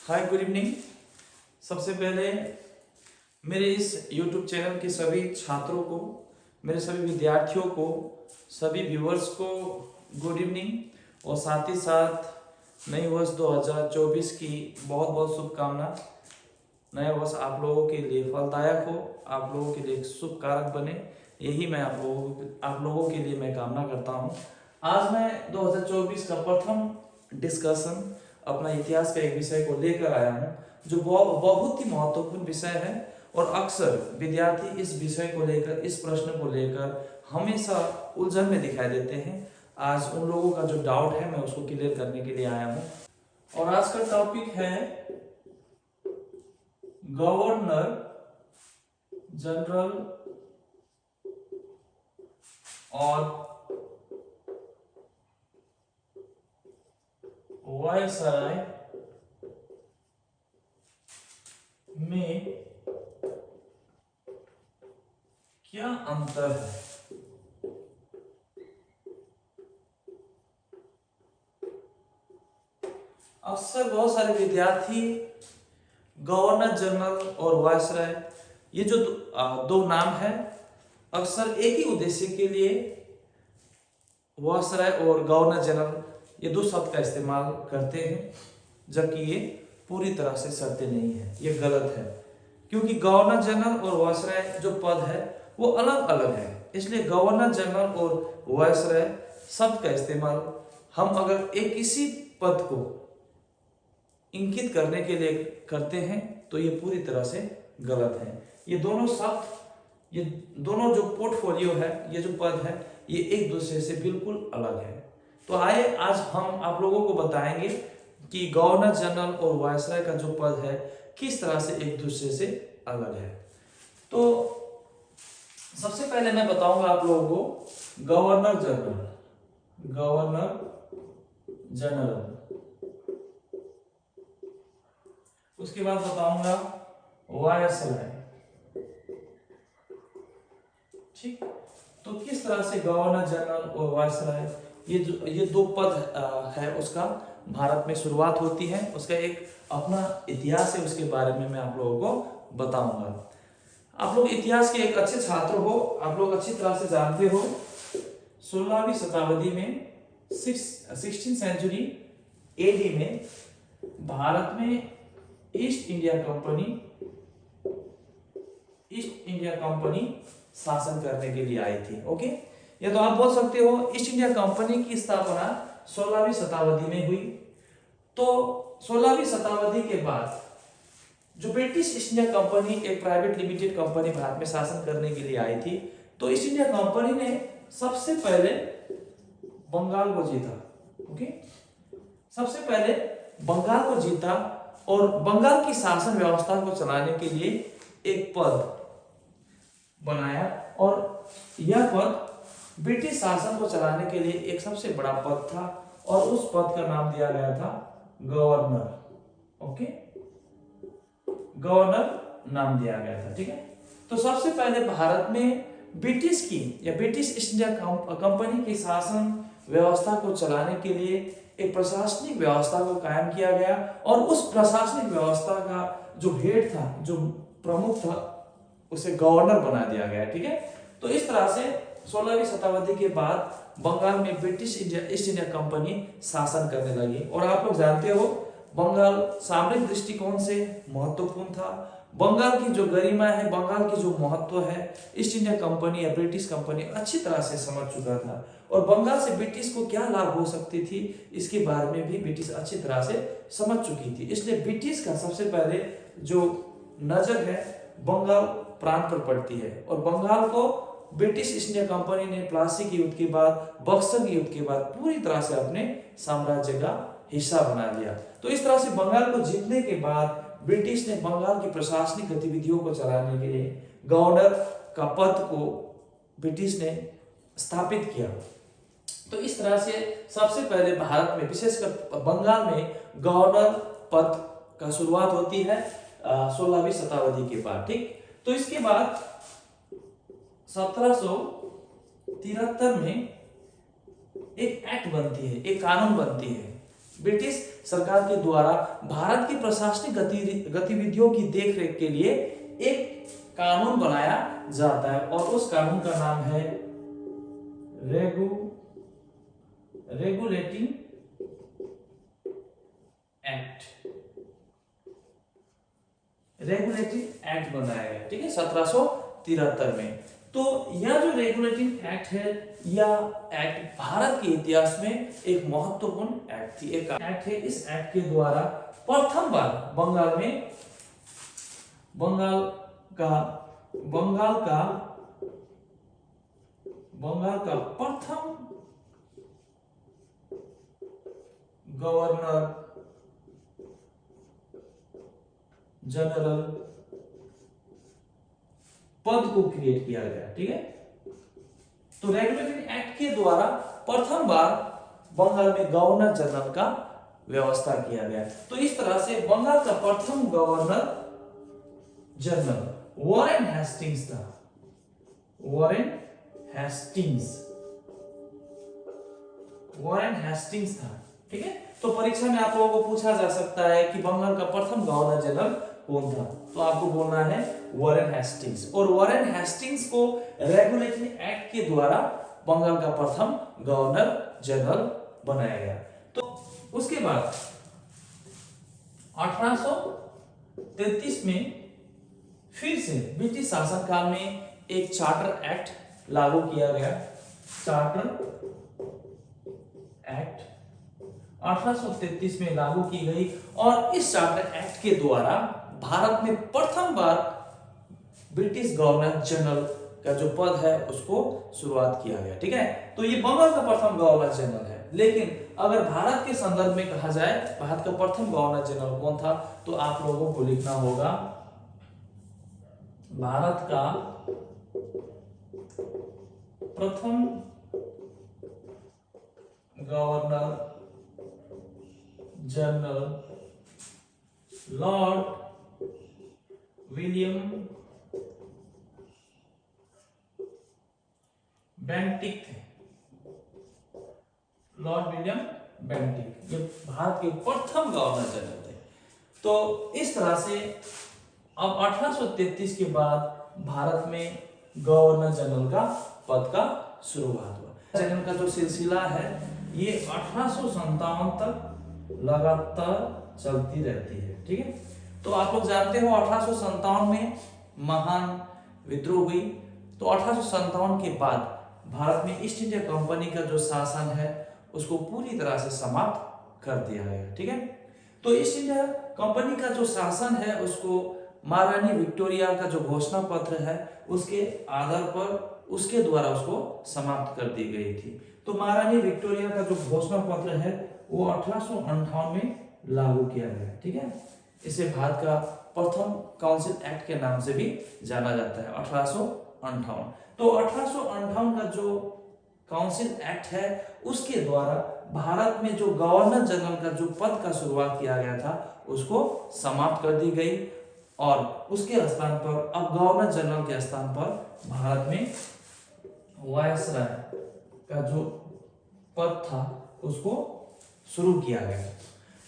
हाय, good evening. सबसे पहले मेरे इस YouTube चैनल के सभी छात्रों को, मेरे सभी विद्यार्थियों को, सभी व्यूअर्स को गुड इवनिंग और साथ ही साथ नए वर्ष 2024 की बहुत बहुत शुभकामना। नया वर्ष आप लोगों के लिए फलदायक हो, आप लोगों के लिए शुभ कारक बने, यही मैं आप लोगों के लिए मैं कामना करता हूँ। आज मैं 2024 का प्रथम डिस्कशन अपना इतिहास का एक विषय को लेकर आया हूँ, जो बहुत ही महत्वपूर्ण विषय है और अक्सर विद्यार्थी इस विषय को लेकर, इस प्रश्न को लेकर हमेशा उलझन में दिखाई देते हैं। आज उन लोगों का जो डाउट है मैं उसको क्लियर करने के लिए आया हूँ। और आज का टॉपिक है गवर्नर जनरल और वायसराय में क्या अंतर है। अक्सर बहुत सारे विद्यार्थी गवर्नर जनरल और वायसराय, ये जो दो नाम है, अक्सर एक ही उद्देश्य के लिए वायसराय और गवर्नर जनरल ये दो शब्द का इस्तेमाल करते हैं, जबकि ये पूरी तरह से सत्य नहीं है, ये गलत है। क्योंकि गवर्नर जनरल और वायसराय जो पद है वो अलग अलग है, इसलिए गवर्नर जनरल और वायसराय शब्द का इस्तेमाल हम अगर एक किसी पद को इंगित करने के लिए करते हैं तो ये पूरी तरह से गलत है। ये दोनों शब्द, ये दोनों जो पोर्टफोलियो है, ये जो पद है, ये एक दूसरे से बिल्कुल अलग है। तो आइए आज हम आप लोगों को बताएंगे कि गवर्नर जनरल और वायसराय का जो पद है किस तरह से एक दूसरे से अलग है। तो सबसे पहले मैं बताऊंगा आप लोगों को गवर्नर जनरल, उसके बाद बताऊंगा वायसराय। ठीक, तो किस तरह से गवर्नर जनरल और वायसराय ये दो पद है, उसका भारत में शुरुआत होती है, उसका एक अपना इतिहास है, उसके बारे में मैं आप लोगों को बताऊंगा। आप लोग इतिहास के एक अच्छे छात्र हो, आप लोग अच्छी तरह से जानते हो 16वीं शताब्दी में 16th सेंचुरी एडी में भारत में ईस्ट इंडिया कंपनी शासन करने के लिए आई थी। ओके, या तो आप बोल सकते हो ईस्ट इंडिया कंपनी की स्थापना 16वीं शताब्दी में हुई। तो 16वीं शताब्दी के बाद जो ब्रिटिश ईस्ट इंडिया कंपनी, एक प्राइवेट लिमिटेड कंपनी भारत में शासन करने के लिए आई थी, तो ईस्ट इंडिया कंपनी ने सबसे पहले बंगाल को जीता। ओके, सबसे पहले बंगाल को जीता और बंगाल की शासन व्यवस्था को चलाने के लिए एक पद बनाया, और यह पद ब्रिटिश शासन को चलाने के लिए एक सबसे बड़ा पद था, और उस पद का नाम दिया गया था गवर्नर। ओके, गवर्नर नाम दिया गया था। ठीक है, तो सबसे पहले भारत में ब्रिटिश की या ब्रिटिश ईस्ट इंडिया कंपनी की शासन व्यवस्था को चलाने के लिए एक प्रशासनिक व्यवस्था को कायम किया गया, और उस प्रशासनिक व्यवस्था का जो हेड था, जो प्रमुख था, उसे गवर्नर बना दिया गया। ठीक है, तो इस तरह से 16वीं शताब्दी के बाद बंगाल में ब्रिटिश ईस्ट इंडिया कंपनी शासन करने लगी। और आप लोग जानते हो बंगाल सामरिक दृष्टिकोण से महत्वपूर्ण था। बंगाल की जो गरिमा है, बंगाल की जो महत्व है, ईस्ट इंडिया कंपनी या ब्रिटिश कंपनी अच्छी तरह से समझ चुका था, और बंगाल से ब्रिटिश को क्या लाभ हो सकती थी इसके बारे में भी ब्रिटिश अच्छी तरह से समझ चुकी थी। इसलिए ब्रिटिश का सबसे पहले जो नजर है बंगाल प्रांत पर पड़ती है, और बंगाल को ब्रिटिश ईस्ट इंडिया कंपनी ने प्लासी के युद्ध के बाद, बक्सर के युद्ध के बाद पूरी तरह से अपने साम्राज्य का हिस्सा बना लिया। तो इस तरह से बंगाल को जीतने के बाद ब्रिटिश ने बंगाल की प्रशासनिक गतिविधियों को चलाने के लिए गवर्नर का पद को ब्रिटिश ने स्थापित किया। तो इस तरह से सबसे पहले भारत में, विशेषकर बंगाल में, गवर्नर पद का शुरुआत होती है 16वीं शताब्दी के बाद। ठीक, तो इसके बाद 1773 में एक एक्ट बनती है, एक कानून बनती है, ब्रिटिश सरकार के द्वारा भारत की प्रशासनिक गतिविधियों की देखरेख के लिए एक कानून बनाया जाता है और उस कानून का नाम है रेगुलेटिंग एक्ट बनाया गया, ठीक है, 1773 में। तो यह जो रेगुलेटिंग एक्ट है, यह एक्ट भारत के इतिहास में एक महत्वपूर्ण एक्ट थी, एक एक्ट है। इस एक्ट के द्वारा प्रथम बार बंगाल का प्रथम गवर्नर जनरल पद को क्रिएट किया गया, ठीक है। तो रेगुलेटिंग एक्ट के द्वारा प्रथम बार बंगाल में गवर्नर जनरल का व्यवस्था किया गया। तो इस तरह से बंगाल का प्रथम गवर्नर जनरल वॉरेन हेस्टिंग्स था, वॉरेन हेस्टिंग्स था, ठीक है। तो परीक्षा में आप लोगों को पूछा जा सकता है कि बंगाल का प्रथम गवर्नर जनरल कौन था, तो आपको बोलना है वॉरेन हेस्टिंग्स। और वॉरेन हेस्टिंग्स को रेगुलेटिंग एक्ट के द्वारा बंगाल का प्रथम गवर्नर जनरल बनाया गया। तो उसके बाद 1833 में फिर से ब्रिटिश शासनकाल में एक चार्टर एक्ट लागू किया गया। चार्टर एक्ट 1833 में लागू की गई और इस चार्टर एक्ट के द्वारा भारत में प्रथम बार ब्रिटिश गवर्नर जनरल का जो पद है उसको शुरुआत किया गया, ठीक है। तो ये बंगाल का प्रथम गवर्नर जनरल है, लेकिन अगर भारत के संदर्भ में कहा जाए भारत का प्रथम गवर्नर जनरल कौन था, तो आप लोगों को लिखना होगा भारत का प्रथम governor general Lord William Bentinck थे। लॉर्ड विलियम बेंटिक ये भारत के प्रथम गवर्नर जनरल थे। तो इस तरह से अब 1833 के बाद भारत में गवर्नर जनरल का पद का शुरुआत हुआ। जनरल का जो सिलसिला है ये 1857 तक लगातार चलती रहती है, ठीक है। तो आप लोग जानते हो 1857 में महान विद्रोह हुई। तो 1857 के बाद भारत में ईस्ट इंडिया कंपनी का जो शासन है उसको पूरी तरह से समाप्त कर दिया गया, ठीक है। तो ईस्ट इंडिया कंपनी का जो शासन है उसको महारानी विक्टोरिया का जो घोषणा पत्र है उसके आधार पर उसके द्वारा उसको समाप्त कर दी गई थी। तो महारानी विक्टोरिया का जो घोषणा पत्र है वो 1858 में लागू किया गया, ठीक है। इसे भारत का प्रथम काउंसिल एक्ट के नाम से भी जाना जाता है, 1858। तो 1858 का जो काउंसिल एक्ट है उसके द्वारा भारत में जो गवर्नर जनरल का जो पद का शुरुआत किया गया था उसको समाप्त कर दी गई और उसके स्थान पर अब गवर्नर जनरल के स्थान पर भारत में वायसराय का जो पद था उसको शुरू किया गया।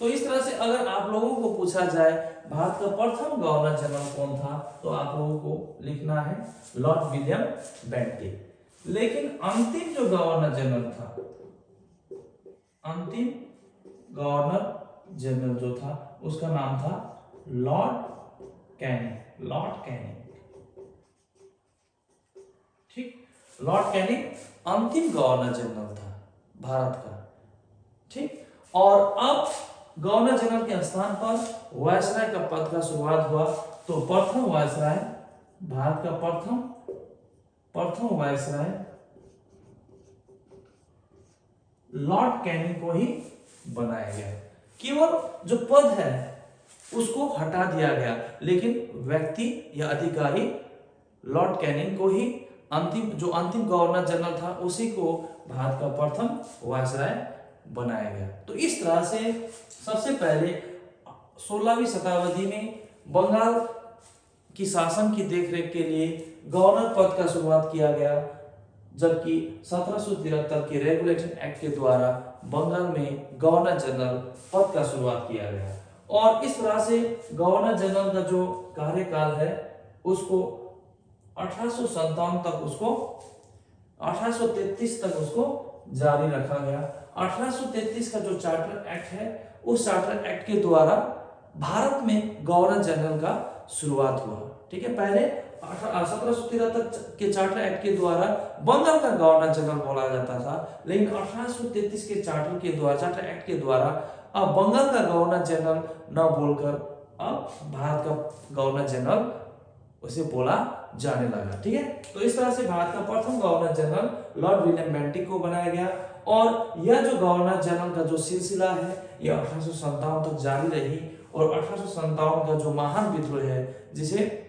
तो इस तरह से अगर आप लोगों को पूछा जाए भारत का प्रथम गवर्नर जनरल कौन था, तो आप लोगों को लिखना है लॉर्ड विलियम बेंटिक। लेकिन अंतिम जो गवर्नर जनरल था, अंतिम गवर्नर जनरल जो था उसका नाम था लॉर्ड कैनिंग, ठीक। लॉर्ड कैनिंग अंतिम गवर्नर जनरल था भारत का, ठीक। और अब गवर्नर जनरल के स्थान पर वायसराय का पद का शुरुआत हुआ। तो प्रथम वायसराय, भारत का प्रथम वायसराय लॉर्ड कैनिंग को ही बनाया गया। केवल जो पद है उसको हटा दिया गया, लेकिन व्यक्ति या अधिकारी लॉर्ड कैनिंग को ही अंतिम गवर्नर जनरल था उसी को भारत का प्रथम वायसराय बनाया गया। तो इस तरह से सबसे पहले 16वीं शताब्दी में बंगाल की शासन की देखरेख के लिए गवर्नर पद का शुरुआत किया गया। जबकि 1773 के रेगुलेशन एक्ट के द्वारा बंगाल में गवर्नर जनरल पद का शुरुआत किया गया। और इस तरह से गवर्नर जनरल का जो कार्यकाल है उसको 1857 तक, उसको 1833 तक उसको जारी रखा गया। 1833 का जो चार्टर एक्ट है, उस चार्टर एक्ट के द्वारा भारत में गवर्नर जनरल का शुरुआत हुआ। ठीक है, पहले 1773 के चार्टर एक्ट के द्वारा बंगाल का गवर्नर जनरल बोला जाता था, लेकिन 1833 के चार्टर एक्ट के द्वारा अब बंगाल का गवर्नर जनरल न बोलकर अब भारत का गवर्नर जनरल उसे बोला जाने लगा। ठीक है, तो इस तरह से भारत का प्रथम governor general Lord William Bentinck को बनाया गया। और यह जो गवर्नर जनरल का जो सिलसिला है यह 1857 तक जारी रही। और 1857 का जो महान विद्रोह है, जिसे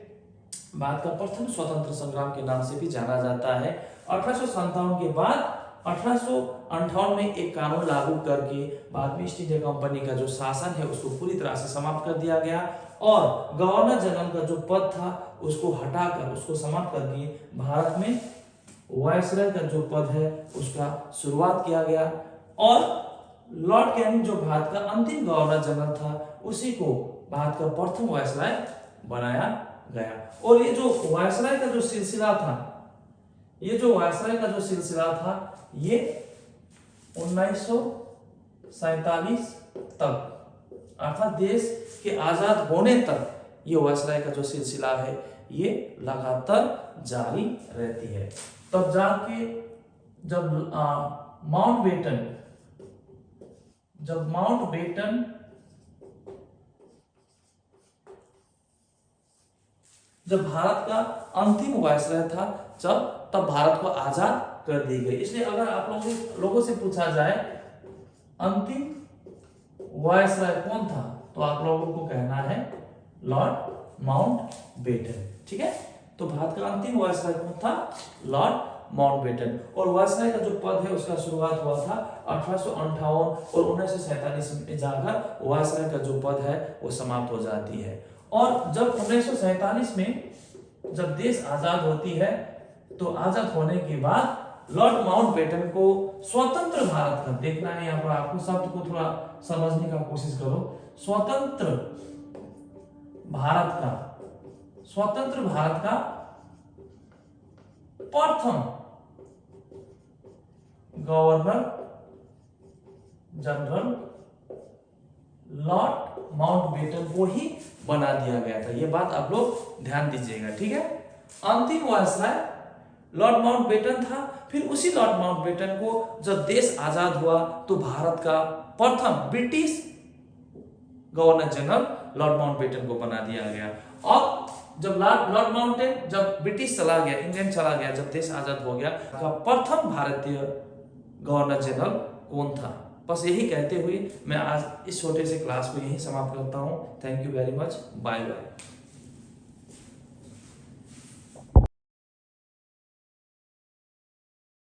भारत का प्रथम स्वतंत्र संग्राम के नाम से भी जाना जाता है, 1857 के बाद 1858 में एक कानून लागू करके बाद में ईस्ट इंडिया कंपनी का जो शासन है उसको पूरी तरह से समाप्त कर दिया गया। और गवर्नर जनरल का जो पद था उसको हटाकर, उसको समाप्त करके भारत में वायसराय का जो पद है उसका शुरुआत किया गया। और लॉर्ड कैनिंग जो भारत का अंतिम गवर्नर जनरल था, उसी को भारत का प्रथम वायसराय बनाया गया। और ये जो वायसराय का जो सिलसिला था, ये 1947 तक, अर्थात देश के आजाद होने तक ये वायसराय का जो सिलसिला है ये लगातार जारी रहती है। तब जाके जब माउंटबेटन जब भारत का अंतिम वायसराय था, तब भारत को आजाद कर दी गई। इसलिए अगर आप लोगों से पूछा जाए अंतिम वायसराय कौन था, तो आप लोगों को कहना है लॉर्ड माउंटबेटन। ठीक है, तो भारत का अंतिम वायसराय कौन था? Lord Mountbatten. और वायसराय का जो पद है उसका शुरुआत हुआ था 1858 और 1947 में जाकर वायसराय का जो पद है वो समाप्त हो जाती है। और जब 1947 में जब देश आजाद होती है, तो आजाद होने के बाद लॉर्ड माउंटबेटन को स्वतंत्र भारत का, देखना है यहाँ पर आपको, शब्द को थोड़ा समझने का कोशिश करो। स्वतंत्र भारत का प्रथम गवर्नर जनरल लॉर्ड माउंटबेटन को ही बना दिया गया था। ये बात आप लोग ध्यान दीजिएगा। ठीक है, अंतिम वायसराय लॉर्ड माउंटबेटन था। फिर उसी लॉर्ड माउंटबेटन को जब देश आजाद हुआ तो भारत का प्रथम British governor general Lord Mountbatten को बना दिया गया। और जब लॉर्ड माउंटबेटन जब ब्रिटिश चला गया, इंग्लैंड चला गया, जब देश आजाद हो गया, का प्रथम भारतीय गवर्नर जनरल कौन था? बस यही कहते हुए मैं आज इस छोटे से क्लास को यही समाप्त करता हूँ। Thank you very much, bye bye.